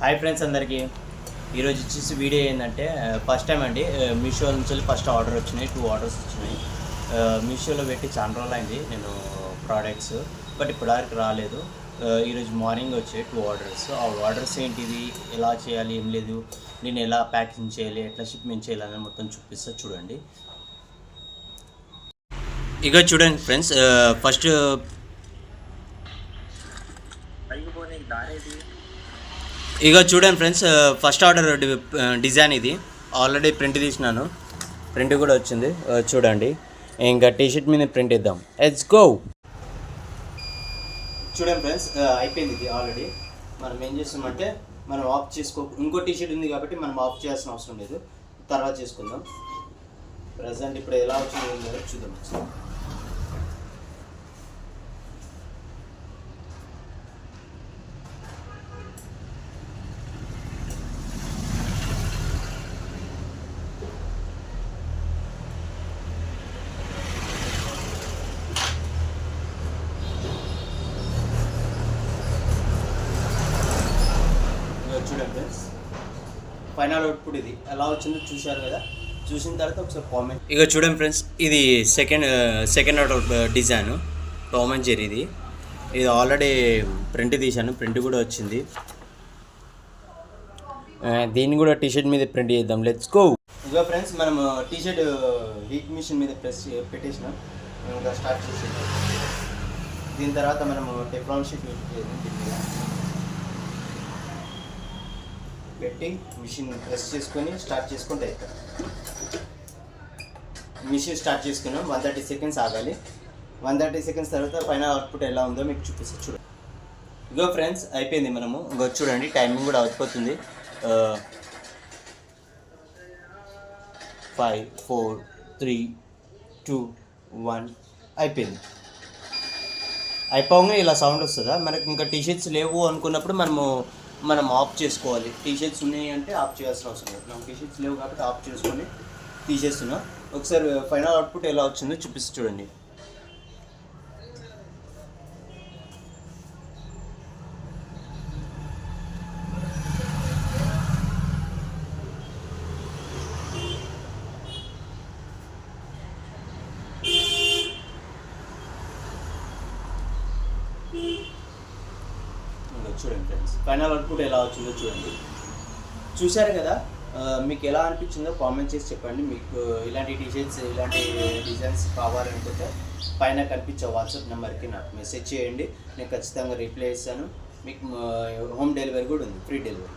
Hi friends అందరికీ ఈరోజు వచ్చేసి వీడియో ఏంటంటే ఫస్ట్ టైం అండి మీషో నుంచి ఫస్ట్ ఆర్డర్ వచ్చినాయి 2 ఆర్డర్స్ వచ్చినాయి. మీషోలో పెట్టి చాలా రోజులు అయింది నేను ప్రోడక్ట్స్, బట్ ఇప్పటివరకు రాలేదు. ఈరోజు మార్నింగ్ వచ్చాయి 2 ఆర్డర్స్. ఆ ఆర్డర్స్ ఏంటిది, ఎలా చేయాలి, ఏం లేదు, నేను ఎలా ప్యాకింగ్ చేయాలి, ఎట్లా షిప్మెంట్ చేయాలని మొత్తం చూపిస్తా చూడండి. ఇక చూడండి ఫ్రెండ్స్, ఫస్ట్ ఇక చూడండి ఫ్రెండ్స్, ఫస్ట్ ఆర్డర్ డిజైన్ ఇది. ఆల్రెడీ ప్రింట్ తీసినాను, ప్రింట్ కూడా వచ్చింది చూడండి. ఇంకా టీషర్ట్ మీద ప్రింట్ ఇద్దాం. Let's go. చూడండి ఫ్రెండ్స్, అయిపోయింది ఇది ఆల్రెడీ. మనం ఏం చేస్తామంటే మనం ఆఫ్ ఇంకో టీషర్ట్ ఉంది కాబట్టి మనం ఆఫ్ చేయాల్సిన అవసరం లేదు, తర్వాత చేసుకుందాం. ప్రజెంట్ ఇప్పుడు ఎలా వచ్చిందో చూద్దాం. చూడండి ఫ్రెండ్స్, ఫైనల్ అవుట్పుట్ ఇది ఎలా వచ్చిందో చూశారు కదా. చూసిన తర్వాత ఒకసారి కామెంట్. ఇక చూడండి ఫ్రెండ్స్, ఇది second order design Tom and Jerry. ఇది ఆల్రెడీ ప్రింట్ తీశాను, ప్రింట్ కూడా వచ్చింది. దీన్ని కూడా టీషర్ట్ మీద ప్రింట్ చేద్దాం. Let's go. ఇక ఫ్రెండ్స్, మనం టీషర్ట్ హీట్ మిషన్ మీద పెట్టేసినాం. ఇంకా స్టార్ట్ చేసేద్దాం. దీని తర్వాత మనము టెఫ్లాన్ షీట్ పెట్టి మిషన్ ప్రెస్ చేసుకొని స్టార్ట్ చేసుకుంటే అవుతుంది. మిషన్ స్టార్ట్ చేసుకున్నాం. 130 సెకండ్స్ ఆగాలి. 130 సెకండ్స్ తర్వాత ఫైనల్ అవుట్పుట్ ఎలా ఉందో మీకు చూపిస్తే చూడండి. ఇగో ఫ్రెండ్స్, అయిపోయింది. మనము ఇంకో చూడండి, టైమింగ్ కూడా అయిపోతుంది. 5 4 3 2 1 అయిపోయింది. అయిపోగానే ఇలా సౌండ్ వస్తుందా. మనకి ఇంకా టీషర్ట్స్ లేవు అనుకున్నప్పుడు మనం ఆఫ్ చేసుకోవాలి. టీషర్ట్స్ ఉన్నాయి అంటే ఆఫ్ చేయాల్సిన అవసరం లేదు. మనం టీషర్ట్స్ లేవు కాబట్టి ఆఫ్ చేసుకొని తీసేస్తున్నాం. ఒకసారి ఫైనల్ అవుట్పుట్ ఎలా వచ్చిందో చూపిస్తే చూడండి. చూడండి ఫ్రెండ్స్, ఫైనల్ అవుట్పుట్ ఎలా వచ్చిందో చూడండి. చూశారు కదా, మీకు ఎలా అనిపించిందో కామెంట్ చేసి చెప్పండి. మీకు ఇలాంటి టీషర్ట్స్, ఇలాంటి డిజైన్స్ కావాలనుకుంటే పైన కనిపించే వాట్సాప్ నెంబర్కి నాకు మెసేజ్ చేయండి. నేను ఖచ్చితంగా రిప్లై ఇస్తాను. మీకు హోమ్ డెలివరీ కూడా ఉంది, ఫ్రీ డెలివరీ.